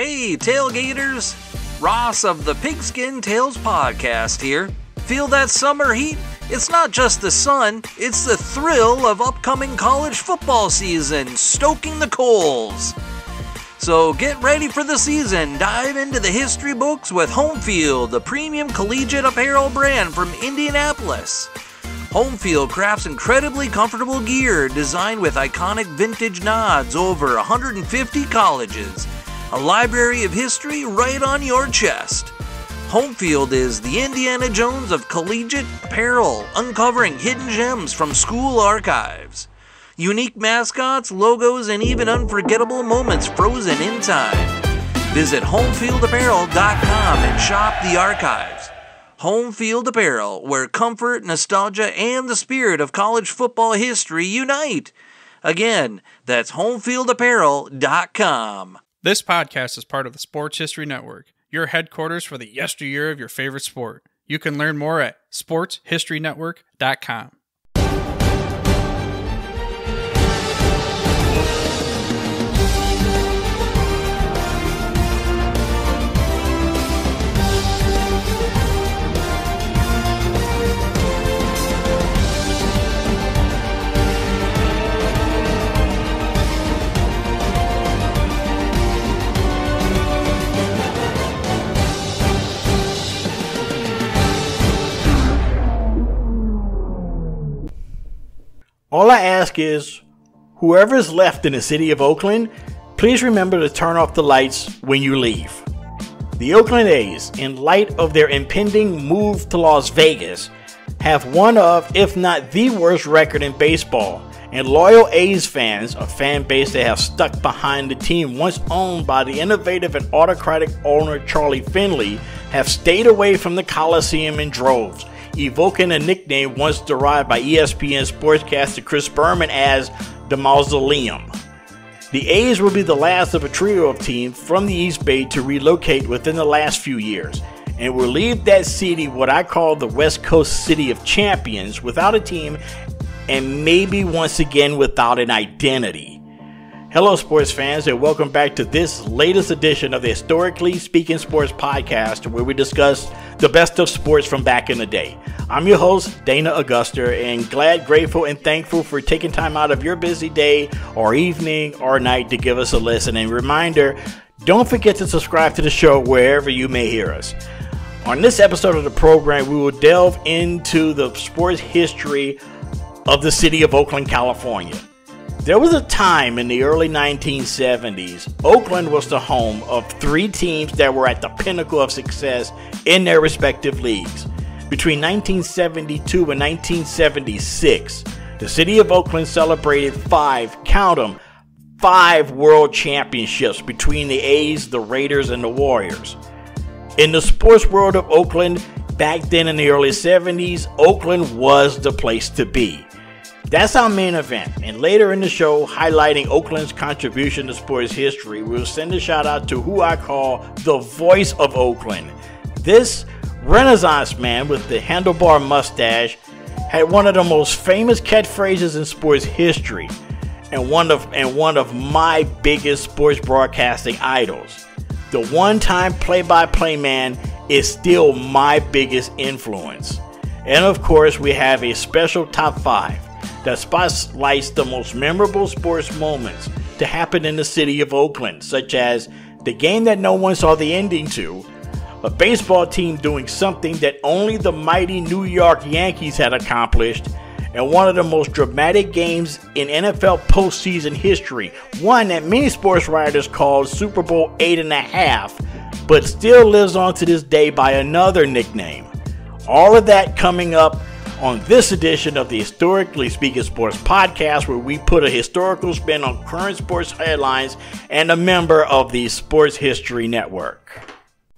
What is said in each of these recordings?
Hey, tailgaters! Ross of the Pigskin Tales podcast here. Feel that summer heat? It's not just the sun, it's the thrill of upcoming college football season, stoking the coals. So get ready for the season. Dive into the history books with Homefield, the premium collegiate apparel brand from Indianapolis. Homefield crafts incredibly comfortable gear designed with iconic vintage nods over 150 colleges. A library of history right on your chest. Homefield is the Indiana Jones of collegiate apparel, uncovering hidden gems from school archives. Unique mascots, logos, and even unforgettable moments frozen in time. Visit homefieldapparel.com and shop the archives. Homefield Apparel, where comfort, nostalgia, and the spirit of college football history unite. Again, that's homefieldapparel.com. This podcast is part of the Sports History Network, your headquarters for the yesteryear of your favorite sport. You can learn more at sportshistorynetwork.com. All I ask is, whoever is left in the city of Oakland, please remember to turn off the lights when you leave. The Oakland A's, in light of their impending move to Las Vegas, have one of, if not the worst record in baseball, and loyal A's fans, a fan base that have stuck behind the team once owned by the innovative and autocratic owner Charlie Finley, have stayed away from the Coliseum in droves, evoking a nickname once derived by ESPN sportscaster Chris Berman as the Mausoleum. The A's will be the last of a trio of teams from the East Bay to relocate within the last few years, and will leave that city, what I call the West Coast City of Champions, without a team and maybe once again without an identity. Hello sports fans, and welcome back to this latest edition of the Historically Speaking Sports Podcast, where we discuss the best of sports from back in the day. I'm your host, Dana Augusta, and glad, grateful, and thankful for taking time out of your busy day or evening or night to give us a listen. And reminder, don't forget to subscribe to the show wherever you may hear us. On this episode of the program, we will delve into the sports history of the city of Oakland, California. There was a time in the early 1970s, Oakland was the home of three teams that were at the pinnacle of success in their respective leagues. Between 1972 and 1976, the city of Oakland celebrated five world championships between the A's, the Raiders, and the Warriors. In the sports world of Oakland, back then in the early 70s, Oakland was the place to be. That's our main event, and later in the show, highlighting Oakland's contribution to sports history, we'll send a shout out to who I call the voice of Oakland. This Renaissance man with the handlebar mustache had one of the most famous catchphrases in sports history, and one of my biggest sports broadcasting idols. The one-time play-by-play man is still my biggest influence. And of course, we have a special top 5 that spotlights the most memorable sports moments to happen in the city of Oakland, such as the game that no one saw the ending to, a baseball team doing something that only the mighty New York Yankees had accomplished, and one of the most dramatic games in NFL postseason history, one that many sports writers called Super Bowl 8.5, but still lives on to this day by another nickname. All of that coming up on this edition of the Historically Speaking Sports Podcast, where we put a historical spin on current sports headlines and a member of the Sports History Network.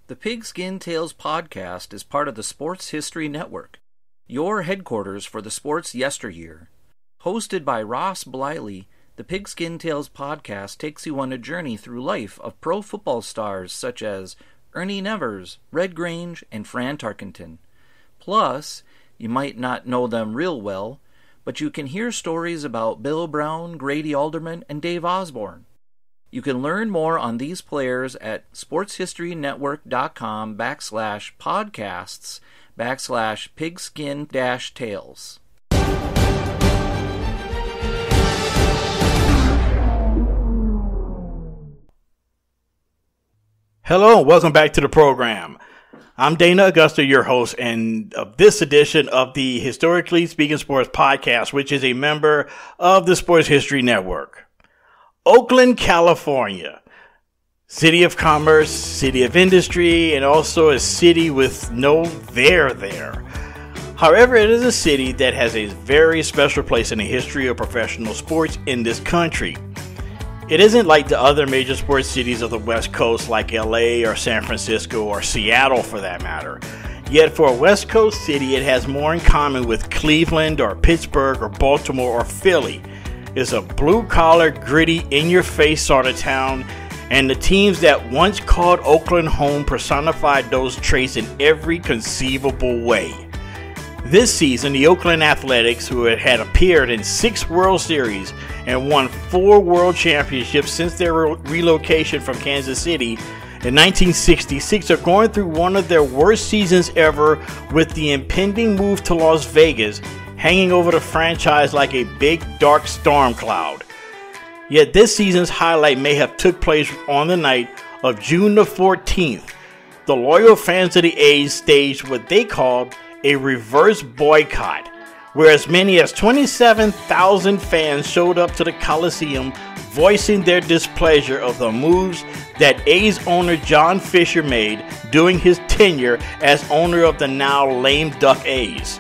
The Pigskin Tales podcast is part of the Sports History Network, your headquarters for the sports yesteryear. Hosted by Ross Bliley, the Pigskin Tales podcast takes you on a journey through life of pro football stars such as Ernie Nevers, Red Grange, and Fran Tarkenton. Plus, you might not know them real well, but you can hear stories about Bill Brown, Grady Alderman, and Dave Osborne. You can learn more on these players at sportshistorynetwork.com/podcasts/pigskin-tales. Hello, and welcome back to the program. I'm Dana Augusta, your host, and of this edition of the Historically Speaking Sports Podcast, which is a member of the Sports History Network. Oakland, California. City of commerce, city of industry, and also a city with no there. However, it is a city that has a very special place in the history of professional sports in this country. It isn't like the other major sports cities of the West Coast like LA or San Francisco or Seattle for that matter. Yet for a West Coast city, it has more in common with Cleveland or Pittsburgh or Baltimore or Philly. It's a blue-collar, gritty, in-your-face sort of town, and the teams that once called Oakland home personified those traits in every conceivable way. This season, the Oakland Athletics, who had appeared in 6 World Series and won 4 World Championships since their relocation from Kansas City in 1966, are going through one of their worst seasons ever, with the impending move to Las Vegas hanging over the franchise like a big dark storm cloud. Yet this season's highlight may have took place on the night of June the 14th. The loyal fans of the A's staged what they called a reverse boycott, where as many as 27,000 fans showed up to the Coliseum voicing their displeasure of the moves that A's owner John Fisher made during his tenure as owner of the now lame duck A's.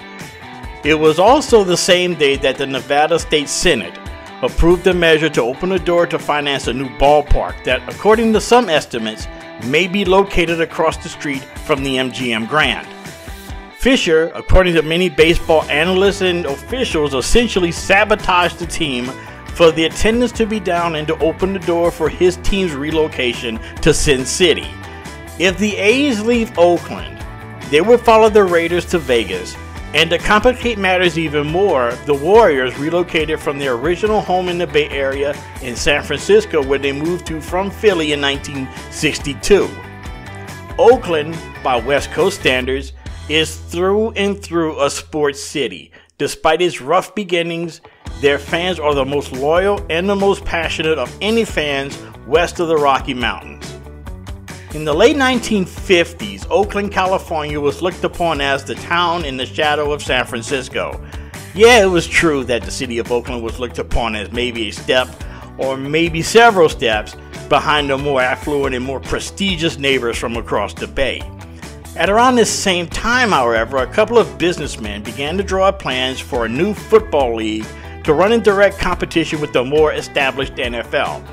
It was also the same day that the Nevada State Senate approved a measure to open the door to finance a new ballpark that, according to some estimates, may be located across the street from the MGM Grand. Fisher, according to many baseball analysts and officials, essentially sabotaged the team for the attendance to be down and to open the door for his team's relocation to Sin City. If the A's leave Oakland, they would follow the Raiders to Vegas, and to complicate matters even more, the Warriors relocated from their original home in the Bay Area in San Francisco, where they moved to from Philly in 1962. Oakland, by West Coast standards, is through and through a sports city. Despite its rough beginnings, their fans are the most loyal and the most passionate of any fans west of the Rocky Mountains. In the late 1950s, Oakland, California was looked upon as the town in the shadow of San Francisco. Yeah, it was true that the city of Oakland was looked upon as maybe a step or maybe several steps behind the more affluent and more prestigious neighbors from across the bay. At around this same time, however, a couple of businessmen began to draw up plans for a new football league to run in direct competition with the more established NFL.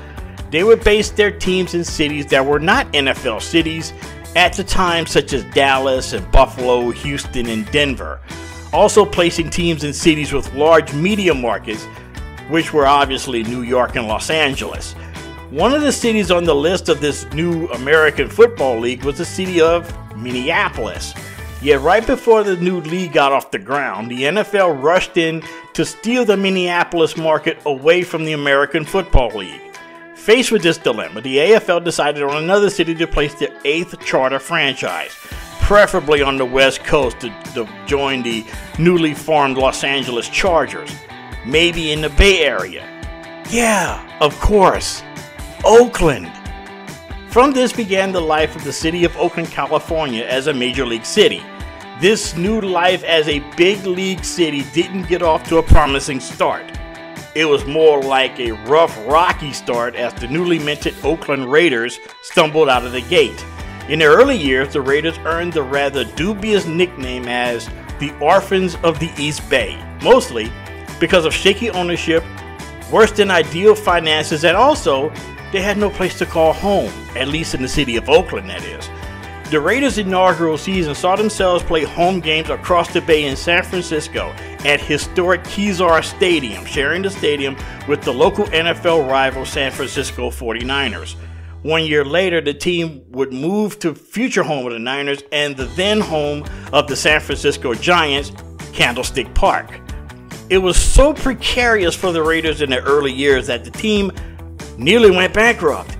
They would base their teams in cities that were not NFL cities at the time, such as Dallas and Buffalo, Houston, and Denver. Also placing teams in cities with large media markets, which were obviously New York and Los Angeles. One of the cities on the list of this new American Football League was the city of Minneapolis. Yet right before the new league got off the ground, the NFL rushed in to steal the Minneapolis market away from the American Football League. Faced with this dilemma, the AFL decided on another city to place their 8th charter franchise, preferably on the West Coast to join the newly formed Los Angeles Chargers, maybe in the Bay Area. Yeah, of course, Oakland. From this began the life of the city of Oakland, California as a major league city. This new life as a big league city didn't get off to a promising start. It was more like a rough, rocky start as the newly minted Oakland Raiders stumbled out of the gate. In their early years, the Raiders earned the rather dubious nickname as the Orphans of the East Bay, mostly because of shaky ownership, worse than ideal finances, and also they had no place to call home, at least in the city of Oakland, that is. The Raiders' inaugural season saw themselves play home games across the bay in San Francisco at historic Kezar Stadium, sharing the stadium with the local NFL rival San Francisco 49ers. 1 year later, the team would move to future home of the Niners and the then home of the San Francisco Giants, Candlestick Park. It was so precarious for the Raiders in their early years that the team nearly went bankrupt.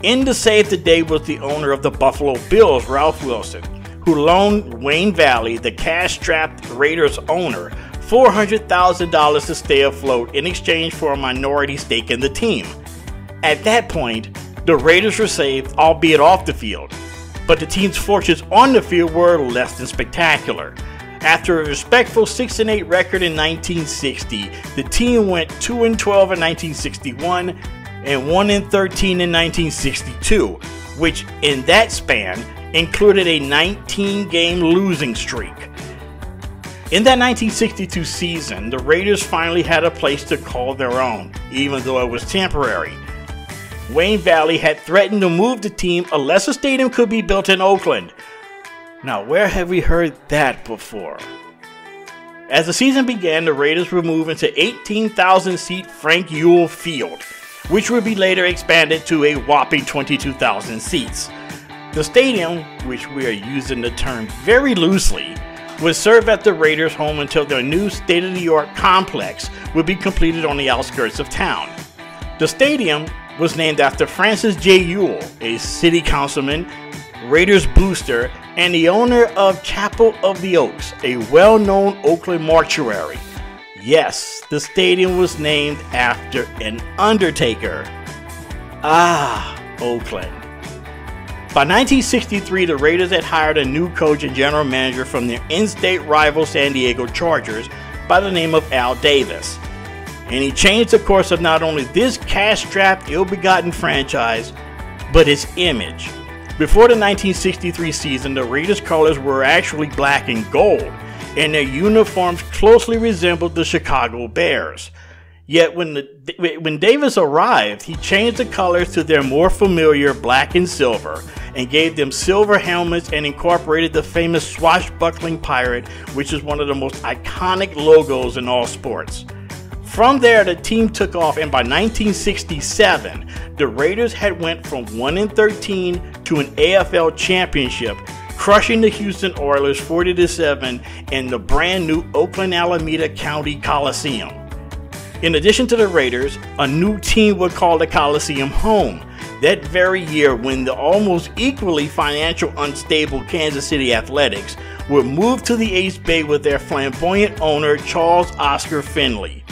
In to save the day was the owner of the Buffalo Bills, Ralph Wilson, who loaned Wayne Valley, the cash-strapped Raiders owner, $400,000 to stay afloat in exchange for a minority stake in the team. At that point, the Raiders were saved, albeit off the field, but the team's fortunes on the field were less than spectacular. After a respectful 6-8 record in 1960, the team went 2-12 in 1961 and 1-13 in 1962, which in that span included a 19-game losing streak. In that 1962 season, the Raiders finally had a place to call their own, even though it was temporary. Wayne Valley had threatened to move the team unless a stadium could be built in Oakland. Now, where have we heard that before? As the season began, the Raiders were moving to 18,000-seat Frank Ewell Field, which would be later expanded to a whopping 22,000 seats. The stadium, which we are using the term very loosely, would serve as the Raiders' home until their new state-of-the-art complex would be completed on the outskirts of town. The stadium was named after Francis J. Ewell, a city councilman, Raiders booster, and the owner of Chapel of the Oaks, a well-known Oakland mortuary. Yes, the stadium was named after an undertaker. Oakland. By 1963, the Raiders had hired a new coach and general manager from their in-state rival San Diego Chargers by the name of Al Davis. And he changed the course of not only this cash-strapped, ill-begotten franchise, but its image. Before the 1963 season, the Raiders' colors were actually black and gold, and their uniforms closely resembled the Chicago Bears. Yet when Davis arrived, he changed the colors to their more familiar black and silver, and gave them silver helmets and incorporated the famous swashbuckling pirate, which is one of the most iconic logos in all sports. From there, the team took off, and by 1967, the Raiders had went from 1-13 to an AFL championship, crushing the Houston Oilers 40-7 in the brand new Oakland Alameda County Coliseum. In addition to the Raiders, a new team would call the Coliseum home that very year when the almost equally financially unstable Kansas City Athletics would move to the East Bay with their flamboyant owner Charles Oscar Finley.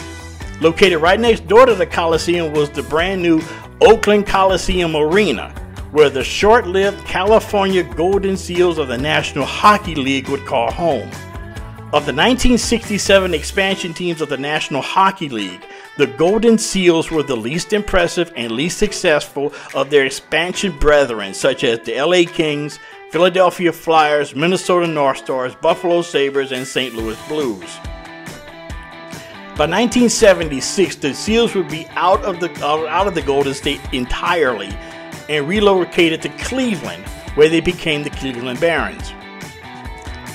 Located right next door to the Coliseum was the brand new Oakland Coliseum Arena, where the short-lived California Golden Seals of the National Hockey League would call home. Of the 1967 expansion teams of the National Hockey League, the Golden Seals were the least impressive and least successful of their expansion brethren, such as the LA Kings, Philadelphia Flyers, Minnesota North Stars, Buffalo Sabres, and St. Louis Blues. By 1976, the Seals would be out of the Golden State entirely and relocated to Cleveland, where they became the Cleveland Barons.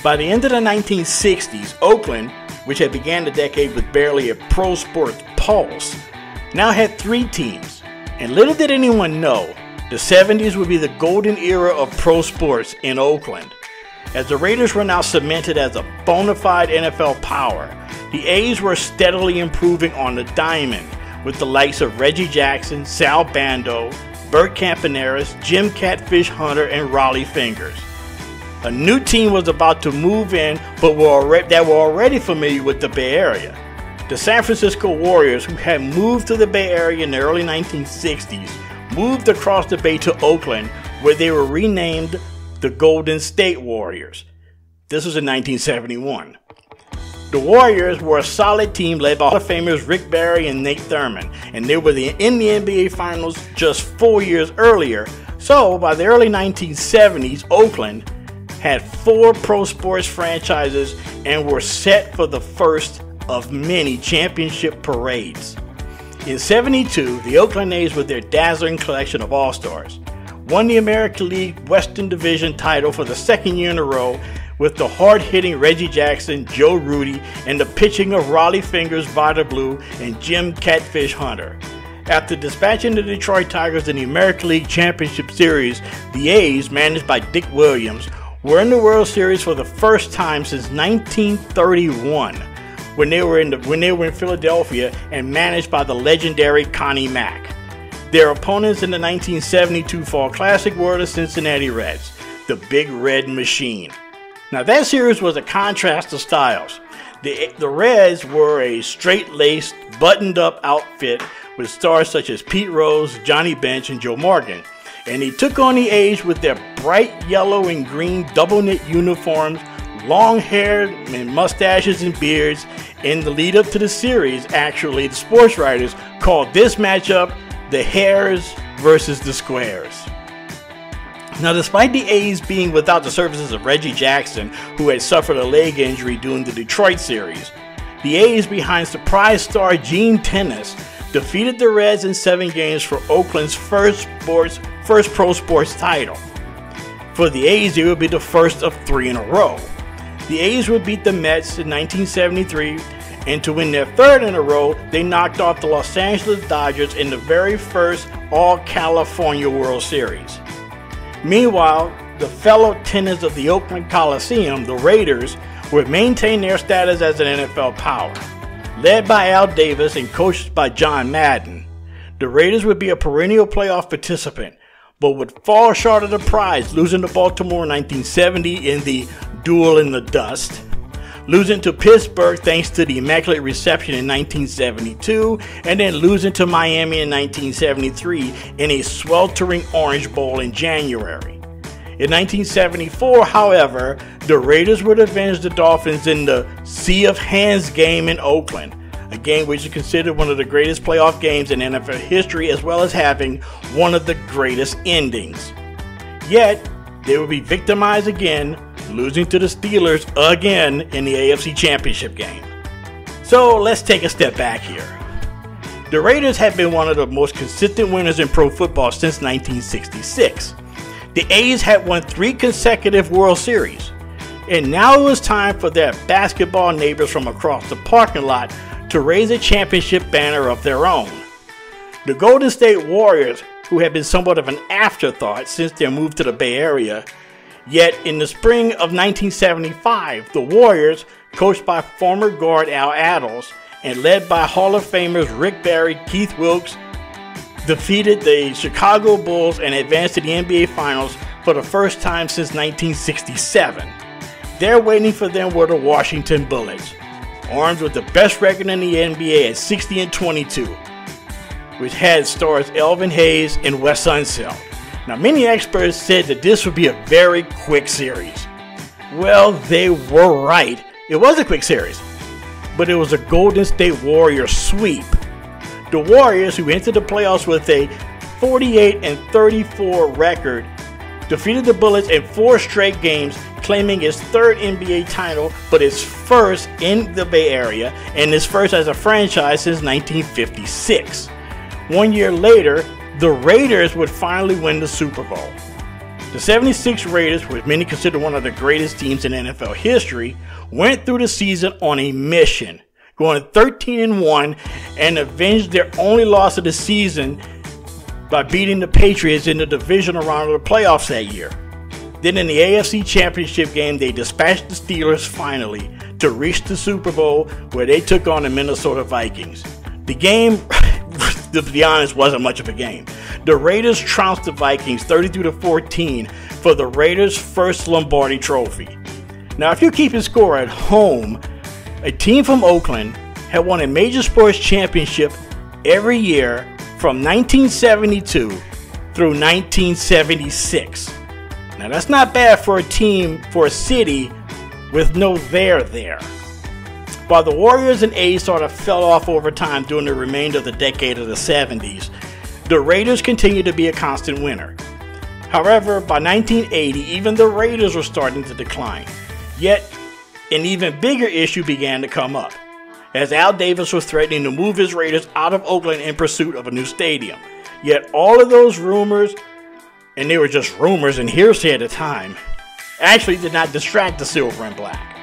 By the end of the 1960s, Oakland, which had began the decade with barely a pro sports pulse, now had 3 teams. And little did anyone know, the 70s would be the golden era of pro sports in Oakland. As the Raiders were now cemented as a bona fide NFL power, the A's were steadily improving on the diamond, with the likes of Reggie Jackson, Sal Bando, Bert Campaneris, Jim Catfish Hunter, and Raleigh Fingers. A new team was about to move in, but were already familiar with the Bay Area. The San Francisco Warriors, who had moved to the Bay Area in the early 1960s, moved across the Bay to Oakland, where they were renamed the Golden State Warriors. This was in 1971. The Warriors were a solid team led by Hall of Famers Rick Barry and Nate Thurmond, and they were in the NBA Finals just 4 years earlier. So by the early 1970s, Oakland had 4 pro sports franchises and were set for the first of many championship parades. In '72, the Oakland A's, with their dazzling collection of All-Stars, won the American League Western Division title for the 2nd year in a row, with the hard-hitting Reggie Jackson, Joe Rudy, and the pitching of Raleigh Fingers, Vada Blue, and Jim Catfish Hunter. After dispatching the Detroit Tigers in the American League Championship Series, the A's, managed by Dick Williams, were in the World Series for the first time since 1931, when they were in Philadelphia and managed by the legendary Connie Mack. Their opponents in the 1972 Fall Classic were the Cincinnati Reds, the Big Red Machine. Now that series was a contrast of styles. The Reds were a straight-laced, buttoned-up outfit with stars such as Pete Rose, Johnny Bench, and Joe Morgan. And they took on the A's with their bright yellow and green double-knit uniforms, long hair and mustaches and beards. In the lead-up to the series, actually, the sportswriters called this matchup the Hares versus the Squares. Now, despite the A's being without the services of Reggie Jackson, who had suffered a leg injury during the Detroit series, the A's, behind surprise star Gene Tennis, defeated the Reds in 7 games for Oakland's first pro sports title. For the A's, it would be the first of 3 in a row. The A's would beat the Mets in 1973, and to win their 3rd in a row, they knocked off the Los Angeles Dodgers in the very first All-California World Series. Meanwhile, the fellow tenants of the Oakland Coliseum, the Raiders, would maintain their status as an NFL power. Led by Al Davis and coached by John Madden, the Raiders would be a perennial playoff participant, but would fall short of the prize, losing to Baltimore in 1970 in the Duel in the Dust, losing to Pittsburgh thanks to the Immaculate Reception in 1972, and then losing to Miami in 1973 in a sweltering Orange Bowl in January. In 1974, however, the Raiders would avenge the Dolphins in the Sea of Hands game in Oakland, a game which is considered one of the greatest playoff games in NFL history, as well as having one of the greatest endings. Yet, they would be victimized again, losing to the Steelers again in the AFC Championship game. So let's take a step back here. The Raiders have been one of the most consistent winners in pro football since 1966. The A's had won 3 consecutive World Series, and now it was time for their basketball neighbors from across the parking lot to raise a championship banner of their own. The Golden State Warriors, who had been somewhat of an afterthought since their move to the Bay Area, yet in the spring of 1975, the Warriors, coached by former guard Al Attles and led by Hall of Famers Rick Barry, Keith Wilkes, defeated the Chicago Bulls and advanced to the NBA Finals for the first time since 1967. There waiting for them were the Washington Bullets, armed with the best record in the NBA at 60-22, which had stars Elvin Hayes and Wes Unseld. Now, many experts said that this would be a very quick series. Well, they were right. It was a quick series, but it was a Golden State Warriors sweep. The Warriors, who entered the playoffs with a 48-34 record, defeated the Bullets in 4 straight games, claiming its 3rd NBA title, but its first in the Bay Area, and its first as a franchise since 1956. 1 year later, the Raiders would finally win the Super Bowl. The 76 Raiders, which many consider one of the greatest teams in NFL history, went through the season on a mission, going 13-1 and avenged their only loss of the season by beating the Patriots in the divisional round of the playoffs that year. Then in the AFC Championship game, they dispatched the Steelers finally to reach the Super Bowl, where they took on the Minnesota Vikings. The game, to be honest, wasn't much of a game. The Raiders trounced the Vikings 32-14 for the Raiders' first Lombardi Trophy. Now, if you keep score at home, a team from Oakland had won a major sports championship every year from 1972 through 1976. Now, that's not bad for a city with no there. While the Warriors and A's sort of fell off over time during the remainder of the decade of the 70s, the Raiders continued to be a constant winner. However, by 1980, even the Raiders were starting to decline. Yet, an even bigger issue began to come up, as Al Davis was threatening to move his Raiders out of Oakland in pursuit of a new stadium. Yet all of those rumors, and they were just rumors and hearsay at the time, actually did not distract the Silver and Black.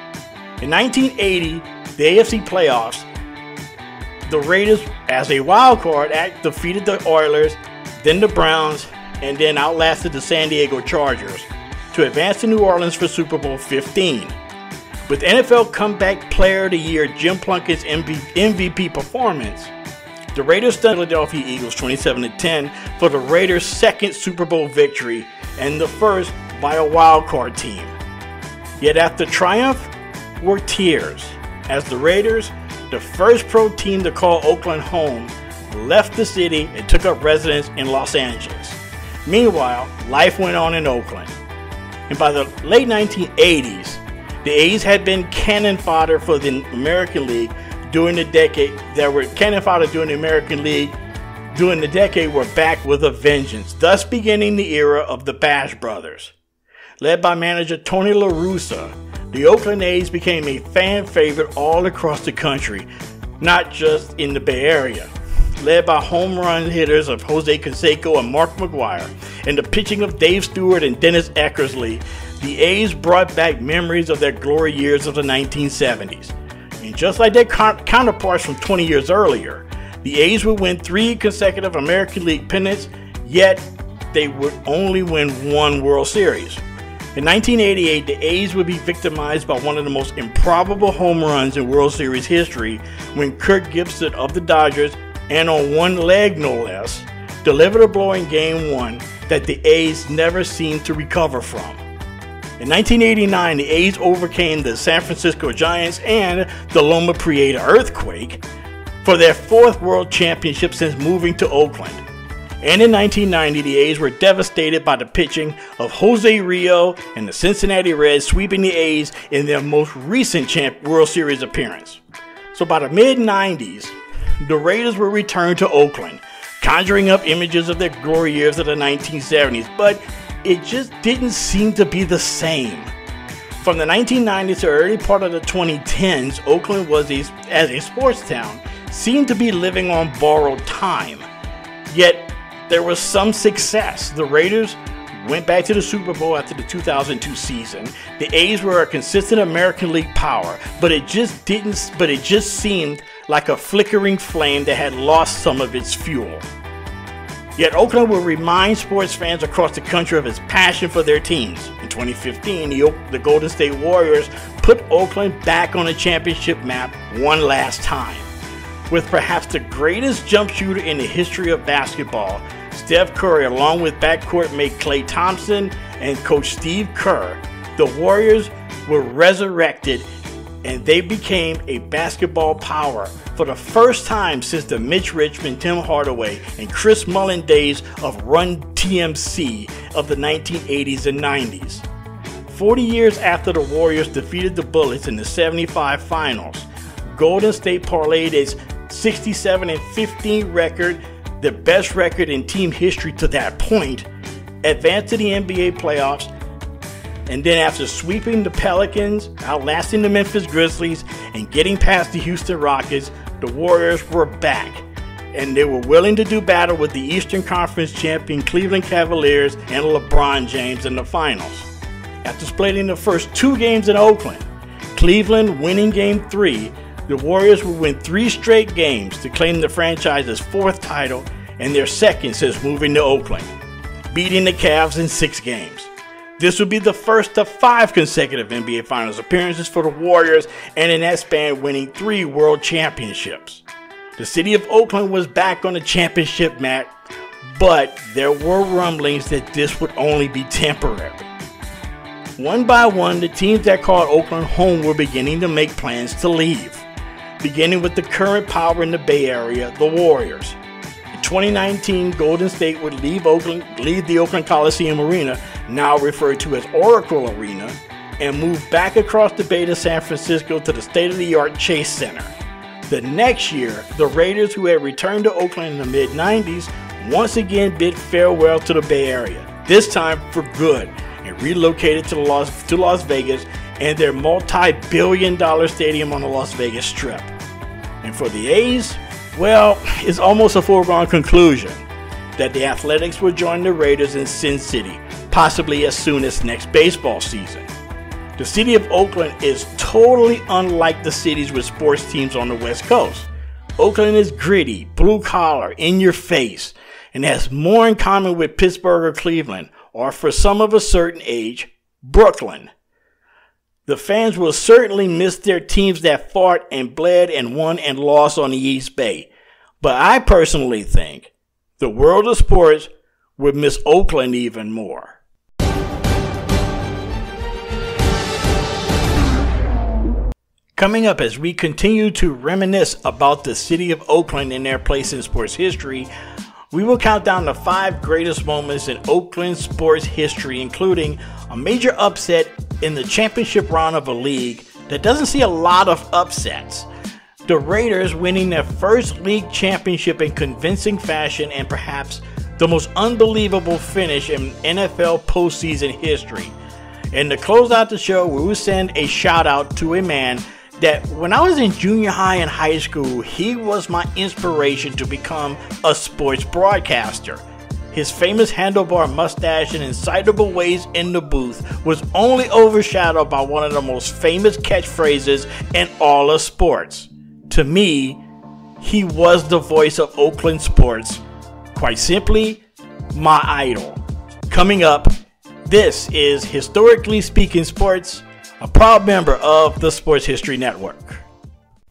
In 1980, the AFC playoffs, the Raiders, as a wild card, defeated the Oilers, then the Browns, and then outlasted the San Diego Chargers to advance to New Orleans for Super Bowl 15. With NFL Comeback Player of the Year Jim Plunkett's MVP performance, The Raiders stunned Philadelphia Eagles 27-10 for the Raiders' second Super Bowl victory and the first by a wild card team. Yet after triumph were tears, as the Raiders, the first pro team to call Oakland home, left the city and took up residence in Los Angeles. Meanwhile, life went on in Oakland. And by the late 1980s, the A's had been cannon fodder for the American League during the decade. During the decade were back with a vengeance, thus beginning the era of the Bash Brothers. Led by manager Tony La Russa, the Oakland A's became a fan favorite all across the country, not just in the Bay Area. Led by home run hitters of Jose Canseco and Mark McGwire, and the pitching of Dave Stewart and Dennis Eckersley, the A's brought back memories of their glory years of the 1970s. And just like their counterparts from 20 years earlier, the A's would win 3 consecutive American League pennants, yet they would only win 1 World Series. In 1988, the A's would be victimized by one of the most improbable home runs in World Series history when Kirk Gibson of the Dodgers, and on one leg no less, delivered a blow in Game 1 that the A's never seemed to recover from. In 1989, the A's overcame the San Francisco Giants and the Loma Prieta earthquake for their 4th World Championship since moving to Oakland. And in 1990, the A's were devastated by the pitching of Jose Rio and the Cincinnati Reds, sweeping the A's in their most recent World Series appearance. So by the mid-90s, the Raiders were returned to Oakland, conjuring up images of their glory years of the 1970s, but it just didn't seem to be the same. From the 1990s to early part of the 2010s, Oakland was, as a sports town, seemed to be living on borrowed time. Yet, there was some success. The Raiders went back to the Super Bowl after the 2002 season. The A's were a consistent American League power, but it just seemed like a flickering flame that had lost some of its fuel. Yet Oakland will remind sports fans across the country of its passion for their teams. In 2015, the Golden State Warriors put Oakland back on the championship map one last time. With perhaps the greatest jump shooter in the history of basketball, Steph Curry, along with backcourt mate Klay Thompson and coach Steve Kerr, the Warriors were resurrected and they became a basketball power for the first time since the Mitch Richmond, Tim Hardaway, and Chris Mullin days of Run TMC of the 1980s and 90s. 40 years after the Warriors defeated the Bullets in the 75 finals, Golden State parlayed its 67-15 record, the best record in team history to that point, advanced to the NBA playoffs, and then after sweeping the Pelicans, outlasting the Memphis Grizzlies, and getting past the Houston Rockets, the Warriors were back, and they were willing to do battle with the Eastern Conference champion Cleveland Cavaliers and LeBron James in the finals. After splitting the first 2 games in Oakland, Cleveland winning Game 3, the Warriors would win 3 straight games to claim the franchise's 4th title and their 2nd since moving to Oakland, beating the Cavs in 6 games. This would be the first of 5 consecutive NBA Finals appearances for the Warriors, and in that span winning 3 world championships. The city of Oakland was back on the championship map, but there were rumblings that this would only be temporary. One by one, the teams that called Oakland home were beginning to make plans to leave, beginning with the current power in the Bay Area, the Warriors. In 2019, Golden State would leave the Oakland Coliseum Arena, now referred to as Oracle Arena, and move back across the bay to San Francisco to the state-of-the-art Chase Center. The next year, the Raiders, who had returned to Oakland in the mid-90s, once again bid farewell to the Bay Area, this time for good, and relocated to Las Vegas and their multi-billion-dollar stadium on the Las Vegas Strip. And for the A's, well, it's almost a foregone conclusion that the Athletics will join the Raiders in Sin City, possibly as soon as next baseball season. The city of Oakland is totally unlike the cities with sports teams on the West Coast. Oakland is gritty, blue-collar, in-your-face, and has more in common with Pittsburgh or Cleveland, or for some of a certain age, Brooklyn. The fans will certainly miss their teams that fought and bled and won and lost on the East Bay. But I personally think the world of sports would miss Oakland even more. Coming up, as we continue to reminisce about the city of Oakland and their place in sports history, we will count down the 5 greatest moments in Oakland sports history, including a major upset in the championship round of a league that doesn't see a lot of upsets, the Raiders winning their first league championship in convincing fashion, and perhaps the most unbelievable finish in NFL postseason history. And to close out the show, we will send a shout out to a man that when I was in junior high and high school, he was my inspiration to become a sports broadcaster. His famous handlebar mustache and incitable ways in the booth was only overshadowed by one of the most famous catchphrases in all of sports. To me, he was the voice of Oakland sports. Quite simply, my idol. Coming up, this is Historically Speaking Sports, a proud member of the Sports History Network.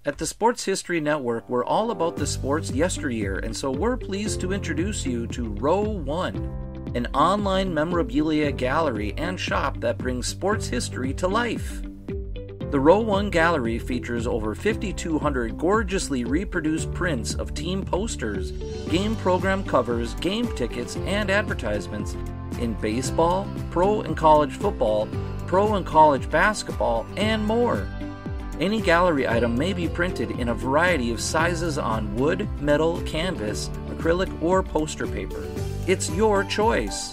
At the Sports History Network, we're all about the sports yesteryear, and so we're pleased to introduce you to Row 1, an online memorabilia gallery and shop that brings sports history to life. The Row 1 gallery features over 5,200 gorgeously reproduced prints of team posters, game program covers, game tickets, and advertisements in baseball, pro and college football, pro and college basketball, and more. Any gallery item may be printed in a variety of sizes on wood, metal, canvas, acrylic, or poster paper. It's your choice.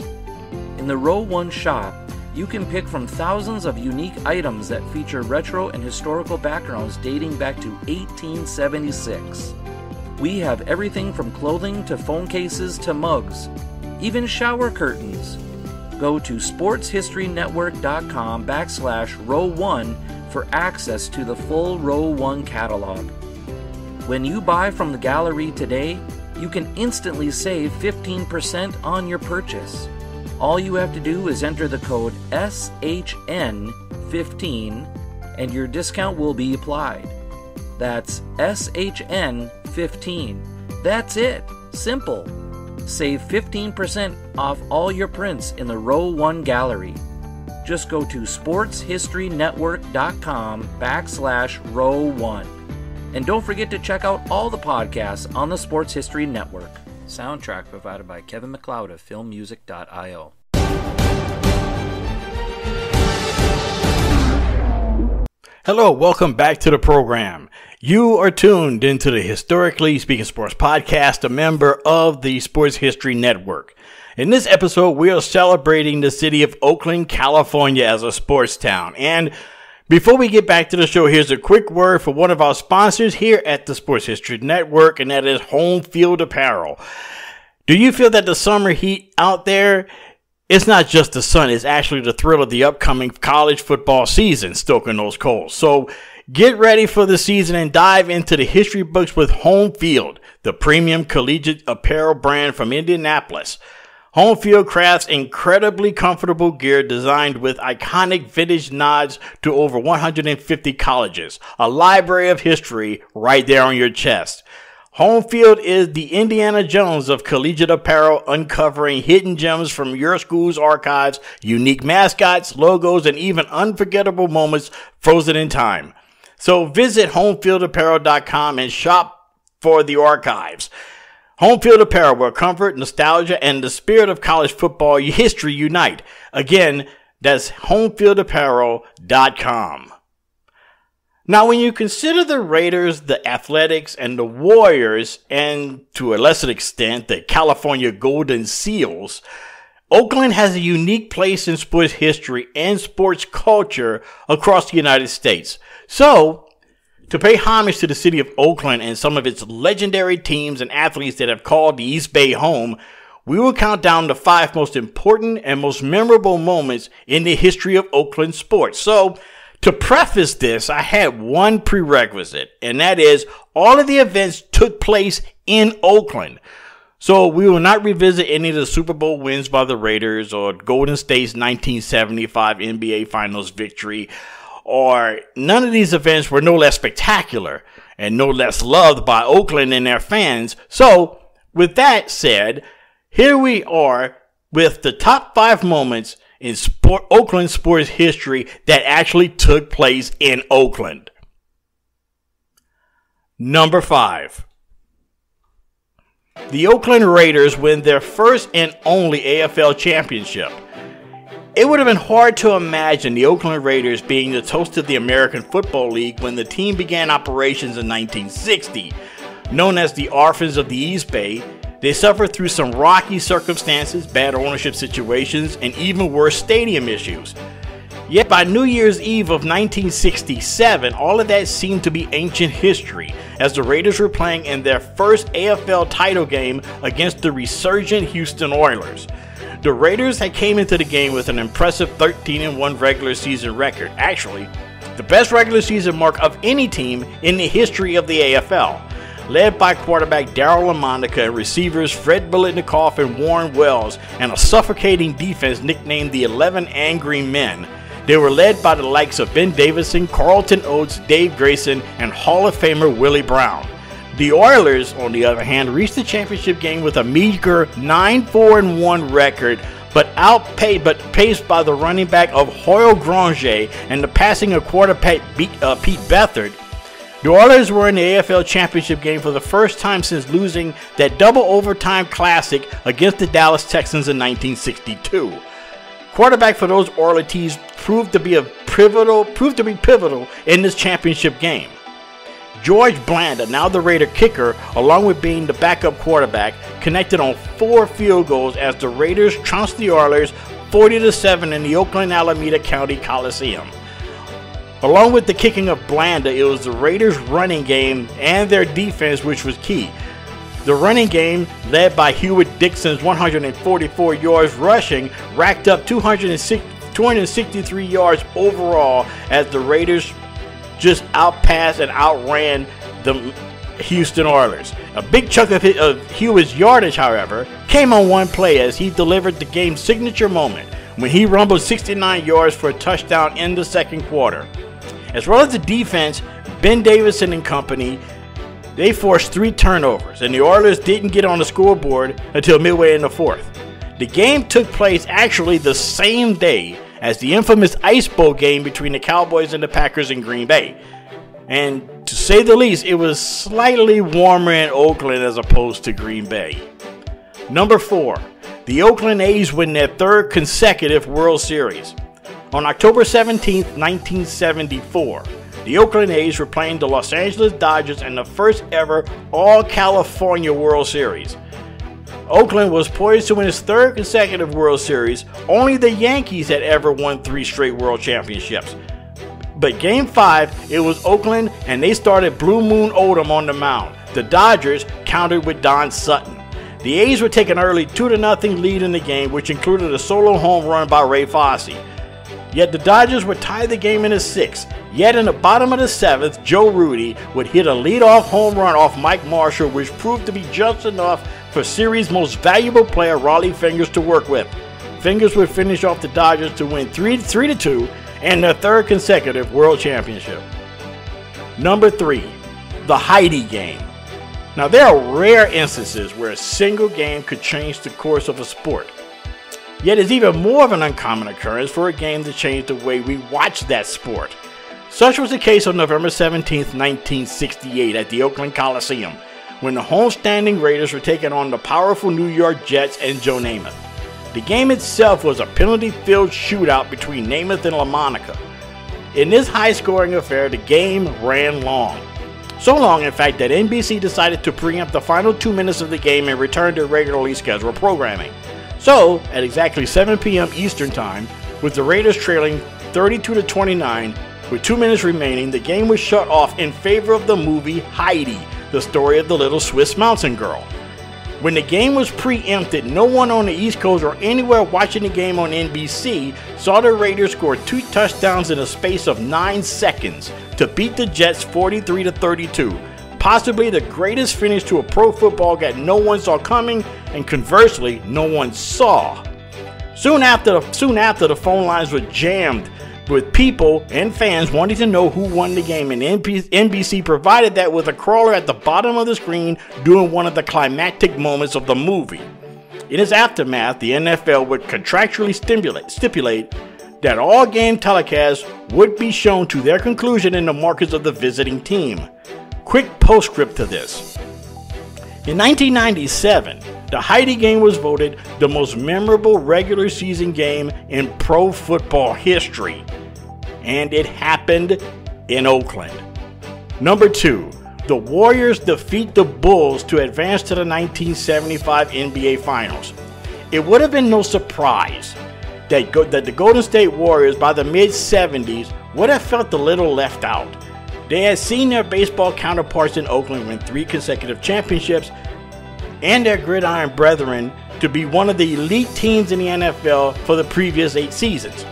In the Row 1 shop, you can pick from thousands of unique items that feature retro and historical backgrounds dating back to 1876. We have everything from clothing to phone cases to mugs, even shower curtains. Go to sportshistorynetwork.com/row1 for access to the full Row 1 catalog. When you buy from the gallery today, you can instantly save 15% on your purchase. All you have to do is enter the code SHN15 and your discount will be applied. That's SHN15. That's it. Simple. Save 15% off all your prints in the Row 1 gallery. Just go to sportshistorynetwork.com/row1. And don't forget to check out all the podcasts on the Sports History Network. Soundtrack provided by Kevin MacLeod of filmmusic.io. Hello, welcome back to the program. You are tuned into the Historically Speaking Sports podcast, a member of the Sports History Network. In this episode, we are celebrating the city of Oakland, California as a sports town. And before we get back to the show, here's a quick word for one of our sponsors here at the Sports History Network, and that is Home Field Apparel. Do you feel that the summer heat out there, it's not just the sun, it's actually the thrill of the upcoming college football season stoking those coals. So get ready for the season and dive into the history books with Home Field, the premium collegiate apparel brand from Indianapolis. Home Field crafts incredibly comfortable gear designed with iconic vintage nods to over 150 colleges, a library of history right there on your chest. Home Field is the Indiana Jones of collegiate apparel, uncovering hidden gems from your school's archives, unique mascots, logos, and even unforgettable moments frozen in time. So visit homefieldapparel.com and shop for the archives. Home Field Apparel, where comfort, nostalgia, and the spirit of college football history unite. Again, that's homefieldapparel.com. Now, when you consider the Raiders, the Athletics, and the Warriors, and to a lesser extent, the California Golden Seals, Oakland has a unique place in sports history and sports culture across the United States. So, to pay homage to the city of Oakland and some of its legendary teams and athletes that have called the East Bay home, we will count down the 5 most important and most memorable moments in the history of Oakland sports. So, to preface this, I had one prerequisite, and that is all of the events took place in Oakland. So we will not revisit any of the Super Bowl wins by the Raiders or Golden State's 1975 NBA Finals victory, or none of these events were no less spectacular. and no less loved by Oakland and their fans. So, with that said, here we are with the top 5 moments in Oakland sports history that actually took place in Oakland. Number 5. The Oakland Raiders win their first and only AFL championship. It would have been hard to imagine the Oakland Raiders being the host of the American Football League when the team began operations in 1960. Known as the Orphans of the East Bay, they suffered through some rocky circumstances, bad ownership situations, and even worse stadium issues. Yet by New Year's Eve of 1967, all of that seemed to be ancient history, as the Raiders were playing in their first AFL title game against the resurgent Houston Oilers. The Raiders had came into the game with an impressive 13-1 regular season record, actually the best regular season mark of any team in the history of the AFL. Led by quarterback Darryl LaMonica and receivers Fred Biletnikoff and Warren Wells, and a suffocating defense nicknamed the 11 Angry Men. They were led by the likes of Ben Davison, Carlton Oates, Dave Grayson, and Hall of Famer Willie Brown. The Oilers, on the other hand, reached the championship game with a meager 9-4-1 record, but paced by the running back of Hoyle Granger and the passing of quarterback Pete Beathard. The Oilers were in the AFL championship game for the first time since losing that double overtime classic against the Dallas Texans in 1962. Quarterback for those Oilers proved to be pivotal in this championship game. George Blanda, now the Raider kicker, along with being the backup quarterback, connected on 4 field goals as the Raiders trounced the Oilers 40-7 in the Oakland Alameda County Coliseum. Along with the kicking of Blanda, it was the Raiders' running game and their defense which was key. The running game, led by Hewitt Dixon's 144 yards rushing, racked up 263 yards overall as the Raiders just outpassed and outran the Houston Oilers. A big chunk of Hewitt's yardage, however, came on one play as he delivered the game's signature moment when he rumbled 69 yards for a touchdown in the second quarter. As well as the defense, Ben Davison and company, they forced 3 turnovers, and the Oilers didn't get on the scoreboard until midway in the fourth. The game took place actually the same day as the infamous Ice Bowl game between the Cowboys and the Packers in Green Bay. And to say the least, it was slightly warmer in Oakland as opposed to Green Bay. Number 4, the Oakland A's win their 3rd consecutive World Series. On October 17, 1974, the Oakland A's were playing the Los Angeles Dodgers in the first ever All-California World Series. Oakland was poised to win its 3rd consecutive World Series. Only the Yankees had ever won 3 straight World Championships. But Game 5, it was Oakland, and they started Blue Moon Odom on the mound. The Dodgers countered with Don Sutton. The A's were taking an early 2-0 lead in the game, which included a solo home run by Ray Fosse. Yet the Dodgers would tie the game in the 6th. Yet in the bottom of the 7th, Joe Rudy would hit a leadoff home run off Mike Marshall, which proved to be just enough for series' most valuable player, Rollie Fingers, to work with. Fingers would finish off the Dodgers to win 3-2 and their 3rd consecutive World Championship. Number 3, the Heidi Game. Now, there are rare instances where a single game could change the course of a sport. Yet it's even more of an uncommon occurrence for a game to change the way we watch that sport. Such was the case on November 17, 1968 at the Oakland Coliseum, when the homestanding Raiders were taking on the powerful New York Jets and Joe Namath. The game itself was a penalty-filled shootout between Namath and LaMonica. In this high-scoring affair, the game ran long. So long, in fact, that NBC decided to preempt the final 2 minutes of the game and return to regularly scheduled programming. So, at exactly 7 p.m. Eastern Time, with the Raiders trailing 32-29, with 2 minutes remaining, the game was shut off in favor of the movie Heidi, the story of the little Swiss mountain girl. When the game was preempted, no one on the East Coast or anywhere watching the game on NBC saw the Raiders score 2 touchdowns in a space of 9 seconds to beat the Jets 43-32. Possibly the greatest finish to a pro football game no one saw coming, and conversely, no one saw. Soon after the phone lines were jammed with people and fans wanting to know who won the game, and NBC provided that with a crawler at the bottom of the screen during one of the climactic moments of the movie. In its aftermath, the NFL would contractually stipulate that all game telecasts would be shown to their conclusion in the markets of the visiting team. Quick postscript to this. In 1997, the Heidi Game was voted the most memorable regular season game in pro football history. And it happened in Oakland. Number 2, the Warriors defeat the Bulls to advance to the 1975 NBA Finals. It would have been no surprise that the Golden State Warriors by the mid-70s would have felt a little left out. They had seen their baseball counterparts in Oakland win 3 consecutive championships and their gridiron brethren to be one of the elite teams in the NFL for the previous 8 seasons.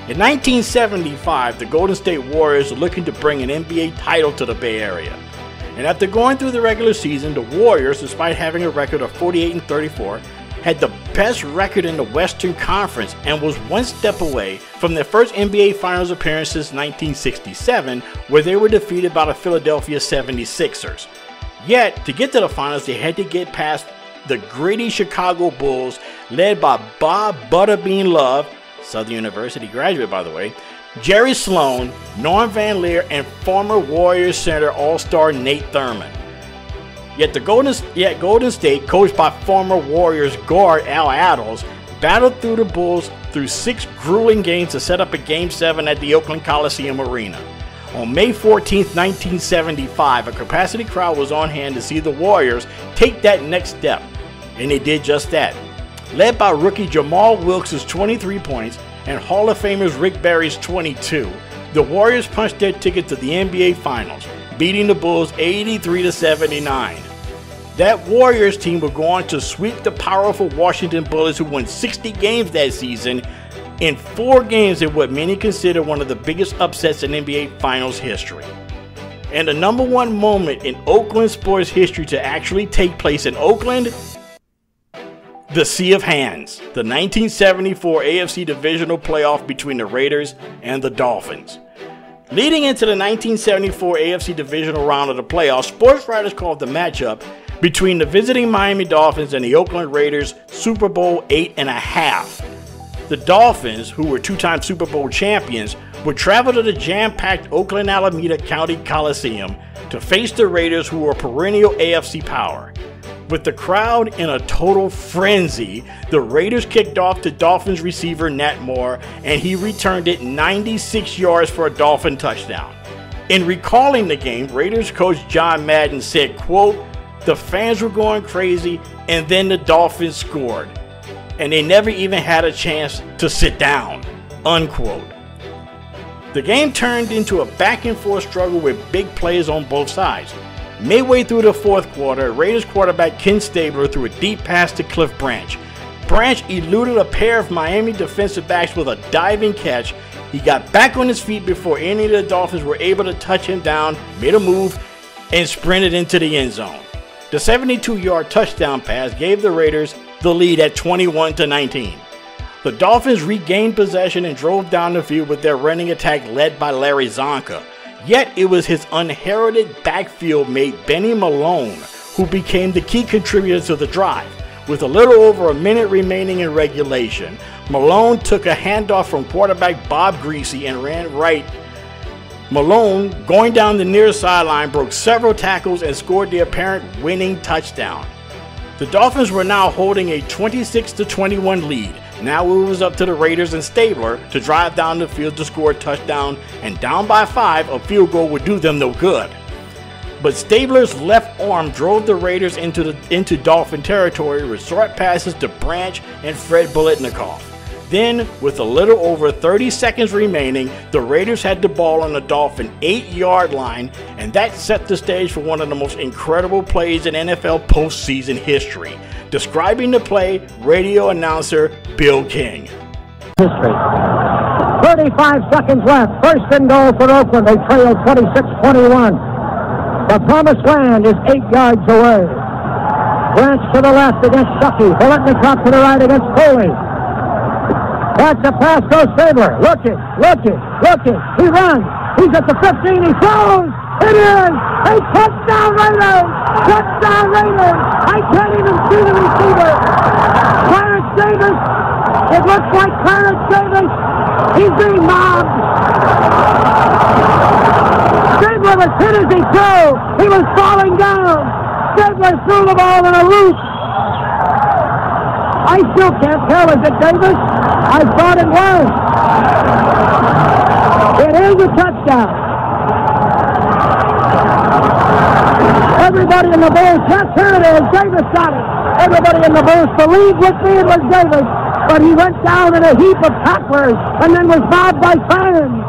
In 1975, the Golden State Warriors were looking to bring an NBA title to the Bay Area. And after going through the regular season, the Warriors, despite having a record of 48-34, had the best record in the Western Conference and was one step away from their first NBA Finals appearance since 1967, where they were defeated by the Philadelphia 76ers. Yet, to get to the finals, they had to get past the gritty Chicago Bulls, led by Bob Butterbean Love, Southern University graduate by the way, Jerry Sloan, Norm Van Leer, and former Warriors center All-Star Nate Thurmond. Yet Golden State, coached by former Warriors guard Al Attles, battled through the Bulls through 6 grueling games to set up a Game 7 at the Oakland Coliseum Arena. On May 14, 1975, a capacity crowd was on hand to see the Warriors take that next step, and they did just that. Led by rookie Jamal Wilkes' 23 points and Hall of Famers Rick Barry's 22, the Warriors punched their ticket to the NBA Finals, beating the Bulls 83-79. That Warriors team would go on to sweep the powerful Washington Bullets, who won 60 games that season, in 4 games in what many consider one of the biggest upsets in NBA Finals history. And the number 1 moment in Oakland sports history to actually take place in Oakland, the Sea of Hands, the 1974 AFC Divisional Playoff between the Raiders and the Dolphins. Leading into the 1974 AFC Divisional round of the playoffs, sportswriters called the matchup between the visiting Miami Dolphins and the Oakland Raiders Super Bowl 8.5. The Dolphins, who were 2-time Super Bowl champions, would travel to the jam-packed Oakland Alameda County Coliseum to face the Raiders, who were a perennial AFC power. With the crowd in a total frenzy, the Raiders kicked off to Dolphins receiver Nat Moore, and he returned it 96 yards for a Dolphin touchdown. In recalling the game, Raiders coach John Madden said, quote, "The fans were going crazy, and then the Dolphins scored, and they never even had a chance to sit down," unquote. The game turned into a back-and-forth struggle with big plays on both sides. Midway through the 4th quarter, Raiders quarterback Ken Stabler threw a deep pass to Cliff Branch. Branch eluded a pair of Miami defensive backs with a diving catch. He got back on his feet before any of the Dolphins were able to touch him down, made a move, and sprinted into the end zone. The 72-yard touchdown pass gave the Raiders the lead at 21-19. The Dolphins regained possession and drove down the field with their running attack led by Larry Zonka. Yet it was his unheralded backfield mate Benny Malone who became the key contributor to the drive. With a little over a minute remaining in regulation, Malone took a handoff from quarterback Bob Greasy and ran right. Malone, going down the near sideline, broke several tackles and scored the apparent winning touchdown. The Dolphins were now holding a 26-21 lead. Now it was up to the Raiders and Stabler to drive down the field to score a touchdown, and down by 5, a field goal would do them no good. But Stabler's left arm drove the Raiders into Dolphin territory with short passes to Branch and Fred Biletnikoff. Then, with a little over 30 seconds remaining, the Raiders had the ball on the Dolphin 8-yard line, and that set the stage for one of the most incredible plays in NFL postseason history. Describing the play, radio announcer Bill King. History. 35 seconds left. First and goal for Oakland. They trail 26-21. The promised land is 8 yards away. Branch to the left against Shuckey. Biletnikoff to the right against Foley. That's a pass, goes Stabler. Looking. looking, he runs, he's at the 15, he throws, it is a touchdown Raiders! Touchdown Raiders! I can't even see the receiver. Clarence Davis, it looks like Clarence Davis, he's being mobbed. Stabler was hit as he threw, he was falling down. Stabler threw the ball in a loop. I still can't tell, is it Davis? I thought it was. It is a touchdown. Everybody in the booth, yes, here it is. Davis got it. Everybody in the booth believed with me it was Davis, but he went down in a heap of tacklers and then was mobbed by fans.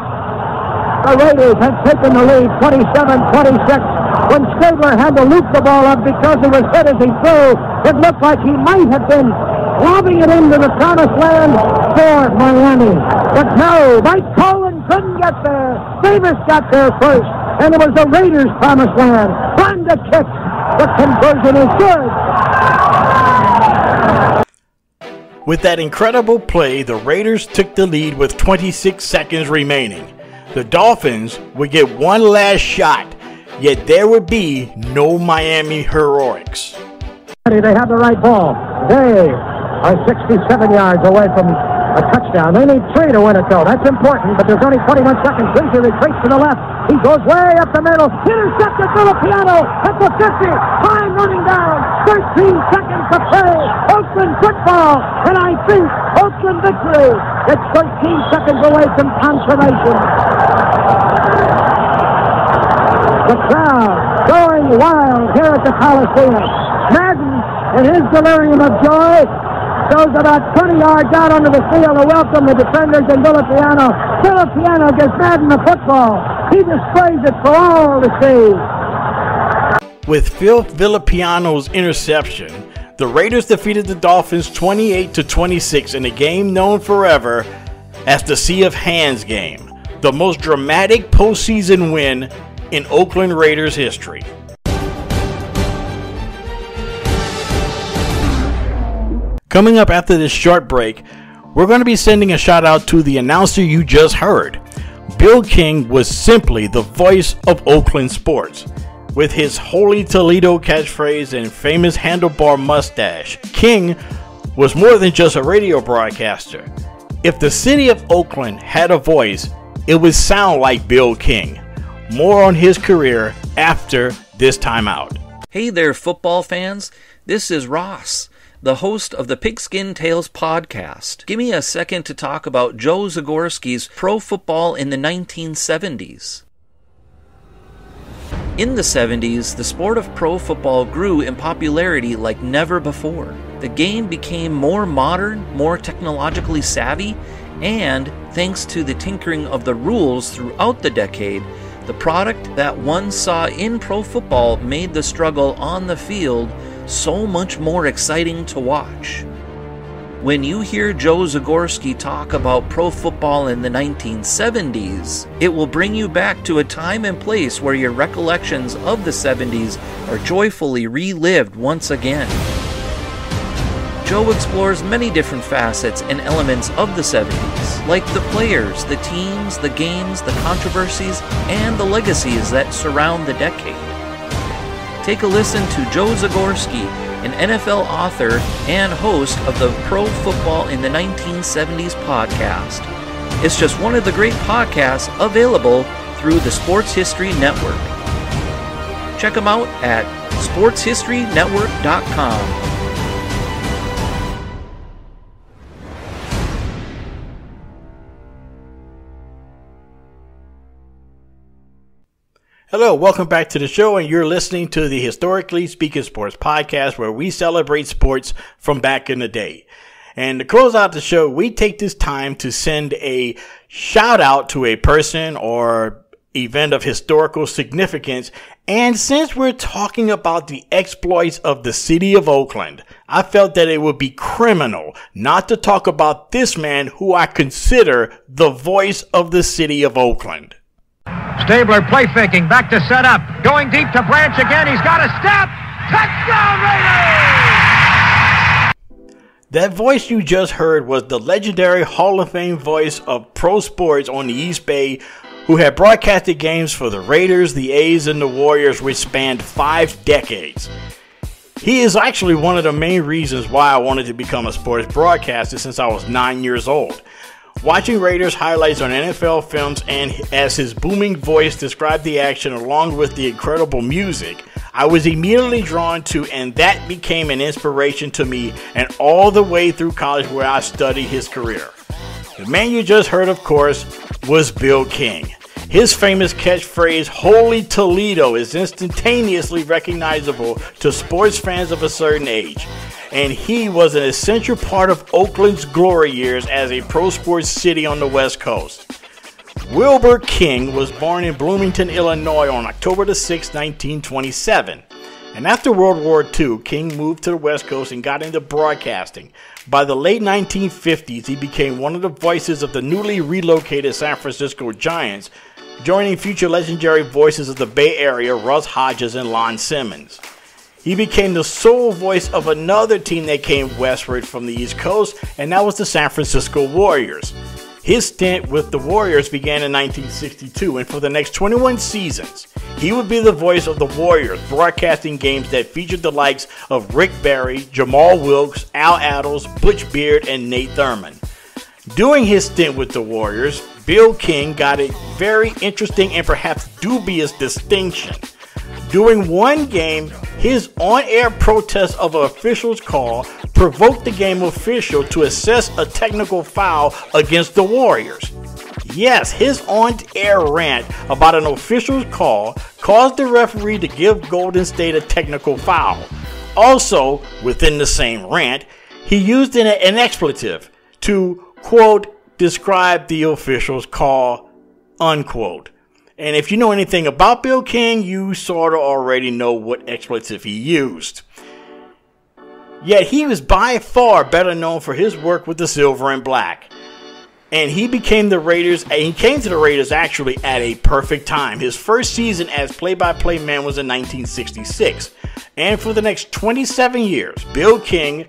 The Raiders have taken the lead, 27-26. When Stabler had to loop the ball up because he was hit as he threw, it looked like he might have been lobbing it into the promised land for Miami. But no, Mike Cohen couldn't get there. Davis got there first, and it was the Raiders' promised land. Run the kick. The conversion is good. With that incredible play, the Raiders took the lead with 26 seconds remaining. The Dolphins would get one last shot, yet there would be no Miami heroics. They have the right ball. They are 67 yards away from a touchdown. They need 3 to win it, though. That's important, but there's only 21 seconds. Frazier retreats to the left. He goes way up the middle. Intercepted Filipiano at the 50. Time running down. 13 seconds to play. Oakland football. And I think Oakland victory. It's 13 seconds away from consummation. The crowd going wild here at the Coliseum. Madden, in his delirium of joy, goes about 20 yards out onto the field to welcome the defenders and Filipiano. Filipiano gives Madden the football. He displays it for all to see. With Phil Filipiano's interception, the Raiders defeated the Dolphins 28-26 in a game known forever as the Sea of Hands game, the most dramatic postseason win in Oakland Raiders history. Coming up after this short break, we're going to be sending a shout out to the announcer you just heard. Bill King was simply the voice of Oakland sports. With his Holy Toledo catchphrase and famous handlebar mustache, King was more than just a radio broadcaster. If the city of Oakland had a voice, it would sound like Bill King. More on his career after this timeout. Hey there, football fans. This is Ross, the host of the Pigskin Tales podcast. Give me a second to talk about Joe Zagorski's Pro Football in the 1970s. In the 70s, the sport of pro football grew in popularity like never before. The game became more modern, more technologically savvy, and thanks to the tinkering of the rules throughout the decade, the product that one saw in pro football made the struggle on the field so much more exciting to watch. When you hear Joe Zagorski talk about pro football in the 1970s, it will bring you back to a time and place where your recollections of the 70s are joyfully relived once again. Joe explores many different facets and elements of the 70s, like the players, the teams, the games, the controversies, and the legacies that surround the decade. Take a listen to Joe Zagorski, an NFL author and host of the Pro Football in the 1970s podcast. It's just one of the great podcasts available through the Sports History Network. Check them out at sportshistorynetwork.com. Hello, welcome back to the show, and you're listening to the Historically Speaking Sports podcast, where we celebrate sports from back in the day. And to close out the show, we take this time to send a shout out to a person or event of historical significance. And since we're talking about the exploits of the city of Oakland, I felt that it would be criminal not to talk about this man who I consider the voice of the city of Oakland. Stabler play faking, back to set up, going deep to Branch again, he's got a step, touchdown Raiders! That voice you just heard was the legendary Hall of Fame voice of pro sports on the East Bay, who had broadcasted games for the Raiders, the A's, and the Warriors, which spanned 5 decades. He is actually one of the main reasons why I wanted to become a sports broadcaster since I was 9 years old. Watching Raiders highlights on NFL films and as his booming voice described the action along with the incredible music, I was immediately drawn to, and that became an inspiration to me and all the way through college where I studied his career. The man you just heard, of course, was Bill King. His famous catchphrase, "Holy Toledo," is instantaneously recognizable to sports fans of a certain age, and he was an essential part of Oakland's glory years as a pro sports city on the West Coast. Wilbur King was born in Bloomington, Illinois on October 6, 1927. And after World War II, King moved to the West Coast and got into broadcasting. By the late 1950s, he became one of the voices of the newly relocated San Francisco Giants, joining future legendary voices of the Bay Area, Russ Hodges and Lon Simmons. He became the sole voice of another team that came westward from the East Coast, and that was the San Francisco Warriors. His stint with the Warriors began in 1962, and for the next 21 seasons, he would be the voice of the Warriors, broadcasting games that featured the likes of Rick Barry, Jamal Wilkes, Al Attles, Butch Beard, and Nate Thurman. During his stint with the Warriors, Bill King got a very interesting and perhaps dubious distinction. During one game, his on-air protest of an official's call provoked the game official to assess a technical foul against the Warriors. Yes, his on-air rant about an official's call caused the referee to give Golden State a technical foul. Also, within the same rant, he used an expletive to, quote, describe the official's call, unquote. And if you know anything about Bill King, you sort of already know what expletive he used. Yet he was by far better known for his work with the Silver and Black. And he came to the Raiders actually at a perfect time. His first season as play-by-play man was in 1966. And for the next 27 years, Bill King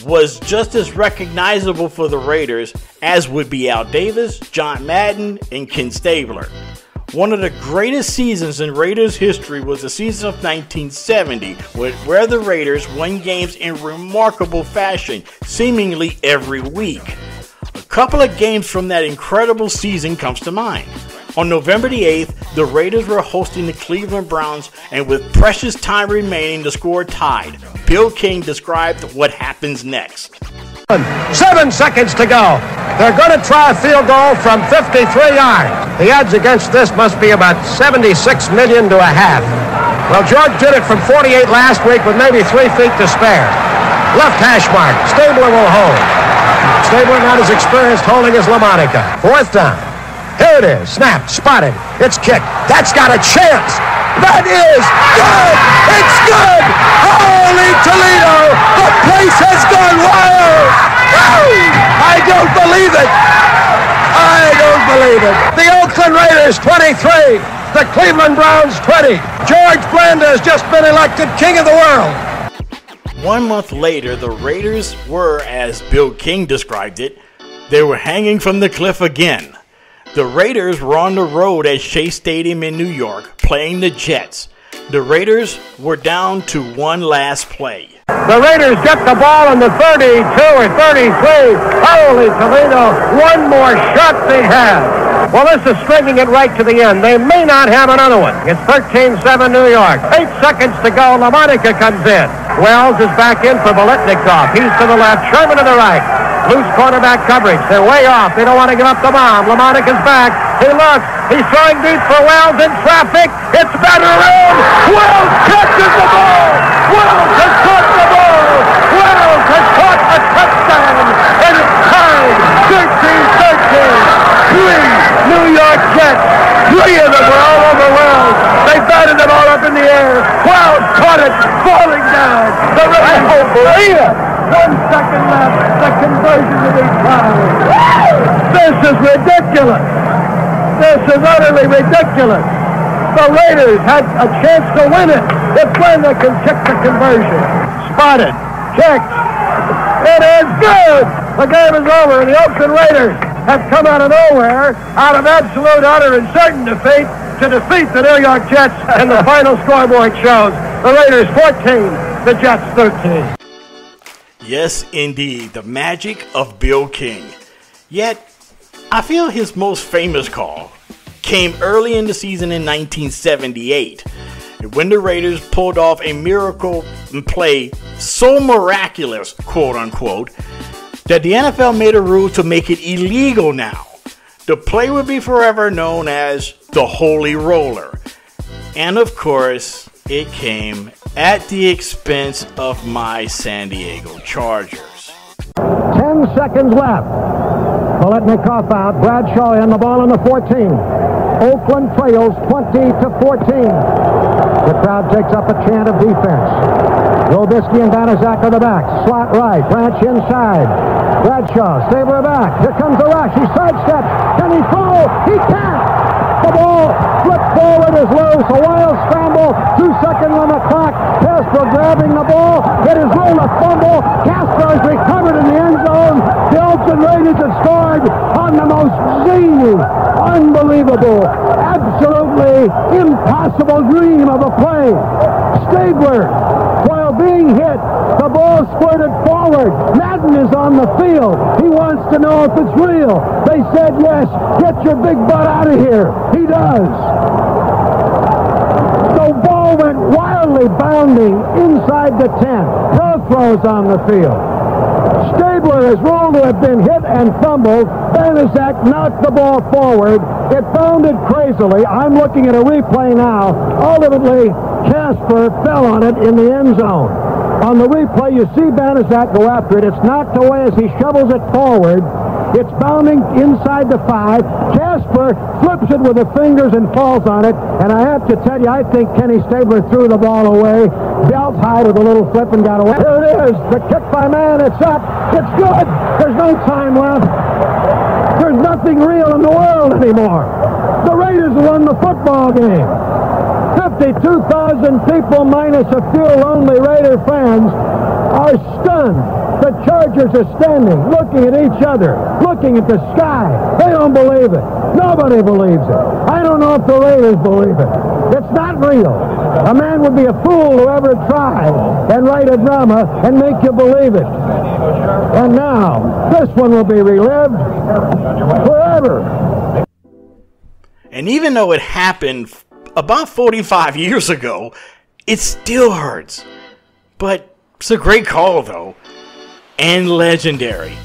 was just as recognizable for the Raiders as would be Al Davis, John Madden, and Ken Stabler. One of the greatest seasons in Raiders history was the season of 1970, where the Raiders won games in remarkable fashion, seemingly every week. A couple of games from that incredible season comes to mind. On November the 8th, the Raiders were hosting the Cleveland Browns, and with precious time remaining, the score tied. Bill King described what happens next. 7 seconds to go. They're going to try a field goal from 53 yards. The odds against this must be about 76 million to a half. Well, George did it from 48 last week with maybe 3 feet to spare. Left hash mark. Stabler will hold. Stabler not as experienced holding as LaMonica. 4th down. Here it is. Snap. Spotted. It's kicked. That's got a chance. That is good. It's good. Holy Toledo. The place has gone wild. I don't believe it. I don't believe it. The Oakland Raiders 23. The Cleveland Browns 20. George Blanda has just been elected king of the world. 1 month later, the Raiders were, as Bill King described it, they were hanging from the cliff again. The Raiders were on the road at Shea Stadium in New York, playing the Jets. The Raiders were down to one last play. The Raiders get the ball on the 32 or 33. Holy Toledo, one more shot they have. Well, this is stringing it right to the end. They may not have another one. It's 13-7 New York. 8 seconds to go. LaMonica comes in. Wells is back in for Biletnikoff. He's to the left. Sherman to the right. Loose quarterback coverage. They're way off. They don't want to give up the bomb. LaMonica's back. He looks. He's throwing deep for Wells in traffic. It's batted around. Wells catches the ball. Wells has caught the ball. Wells has caught a touchdown. And it's tied 13-13. 3 New York Jets. 3 of them were all over Wells. They batted the ball up in the air. Wells caught it, falling down. I don't believe it. 1 second left. The conversion to be tied. This is ridiculous. This is utterly ridiculous. The Raiders had a chance to win it if Blanda can check the conversion. Spotted. Checked. It is good. The game is over. The Oakland Raiders have come out of nowhere, out of absolute, utter, and certain defeat, to defeat the New York Jets, and the final scoreboard shows the Raiders 14, the Jets 13. Yes, indeed, the magic of Bill King. Yet, I feel his most famous call came early in the season in 1978, when the Raiders pulled off a miracle play so miraculous, quote unquote, that the NFL made a rule to make it illegal now. The play would be forever known as the Holy Roller. And of course, it came at the expense of my San Diego Chargers. 10 seconds left. Paletnikoff out. Bradshaw in, the ball on the 14. Oakland trails 20-14. The crowd takes up a chant of defense. Robisky and Banaszak are the backs. Slot right. Branch inside. Bradshaw, Stabler back. Here comes the rush. He sidesteps. Can he throw? He can't. The ball flipped forward is loose. A wild scramble. 2 seconds on the clock. Casper grabbing the ball. It is ruled a fumble. Casper is recovered in the end zone. The Oakland Raiders have scored on the most zany, unbelievable, absolutely impossible dream of a play. Stabler, while being hit, the ball squirted forward. Madden is on the field. He wants to know if it's real. They said yes. Get your big butt out of here. He does. The ball went wildly bounding inside the 10. Throws on the field. Stabler is ruled to have been hit and fumbled. Banaszak knocked the ball forward. It bounded crazily. I'm looking at a replay now. Ultimately, Casper fell on it in the end zone. On the replay, you see Banaszak go after it. It's knocked away as he shovels it forward. It's bounding inside the 5. Casper flips it with the fingers and falls on it. And I have to tell you, I think Kenny Stabler threw the ball away. Belt high with a little flip and got away. Here it is. The kick by man. It's up. It's good. There's no time left. There's nothing real in the world anymore. The Raiders won the football game. 52,000 people minus a few lonely Raider fans are stunned. The Chargers are standing, looking at each other, looking at the sky. They don't believe it. Nobody believes it. I don't know if the Raiders believe it. It's not real. A man would be a fool who ever tried and write a drama and make you believe it. And now, this one will be relived forever. And even though it happened about 45 years ago, it still hurts. But it's a great call, though. And legendary.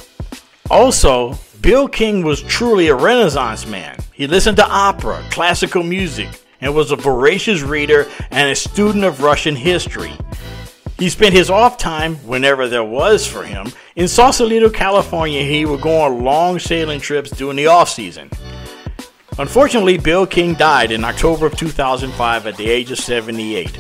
Also, Bill King was truly a Renaissance man. He listened to opera, classical music, and was a voracious reader and a student of Russian history. He spent his off time, whenever there was for him, in Sausalito, California. He would go on long sailing trips during the off season. Unfortunately, Bill King died in October of 2005 at the age of 78.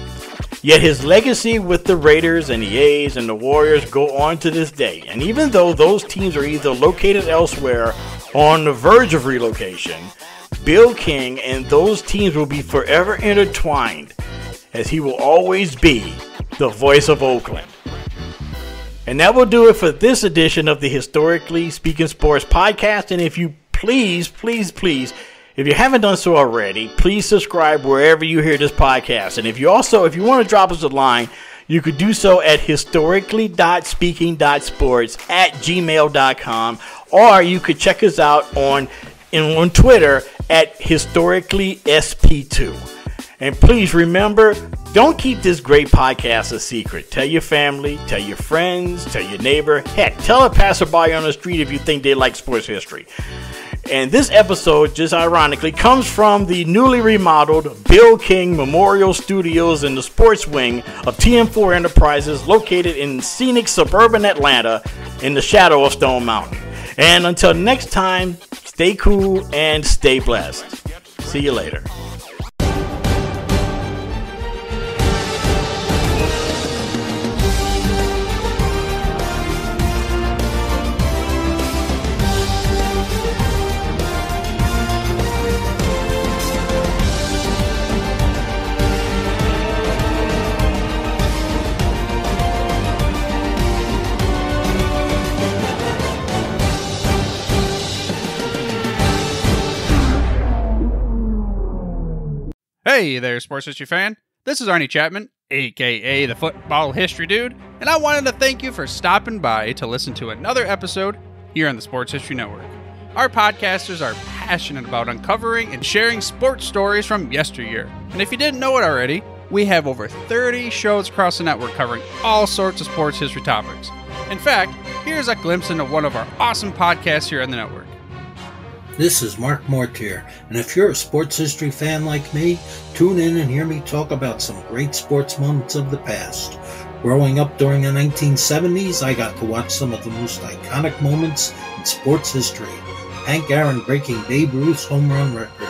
Yet his legacy with the Raiders and the A's and the Warriors go on to this day. And even though those teams are either located elsewhere or on the verge of relocation, Bill King and those teams will be forever intertwined, as he will always be the voice of Oakland. And that will do it for this edition of the Historically Speaking Sports Podcast. And if you please, if you haven't done so already, please subscribe wherever you hear this podcast. And if you want to drop us a line, you could do so at historically.speaking.sports@gmail.com, or you could check us out on Twitter at historicallysp2. And please remember, don't keep this great podcast a secret. Tell your family, tell your friends, tell your neighbor. Heck, tell a passerby on the street if you think they like sports history. And this episode, just ironically, comes from the newly remodeled Bill King Memorial Studios in the sports wing of TM4 Enterprises, located in scenic suburban Atlanta in the shadow of Stone Mountain. And until next time, stay cool and stay blessed. See you later. Hey there, sports history fan. This is Arnie Chapman, aka the Football History Dude, and I wanted to thank you for stopping by to listen to another episode here on the Sports History Network. Our podcasters are passionate about uncovering and sharing sports stories from yesteryear. And if you didn't know it already, we have over 30 shows across the network covering all sorts of sports history topics. In fact, here's a glimpse into one of our awesome podcasts here on the network. This is Mark Mortier, and if you're a sports history fan like me, tune in and hear me talk about some great sports moments of the past. Growing up during the 1970s, I got to watch some of the most iconic moments in sports history. Hank Aaron breaking Babe Ruth's home run record.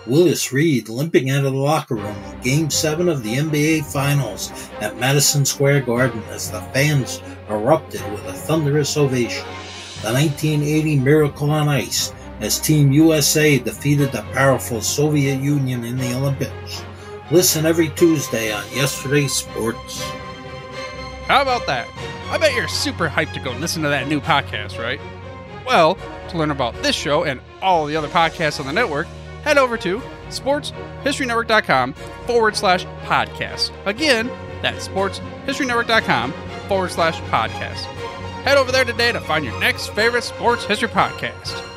Willis Reed limping out of the locker room in Game 7 of the NBA Finals at Madison Square Garden as the fans erupted with a thunderous ovation. The 1980 Miracle on Ice as Team USA defeated the powerful Soviet Union in the Olympics. Listen every Tuesday on Yesterday's Sports. How about that? I bet you're super hyped to go listen to that new podcast, right? Well, to learn about this show and all the other podcasts on the network, head over to sportshistorynetwork.com/podcast. Again, that's sportshistorynetwork.com/podcast. Head over there today to find your next favorite sports history podcast.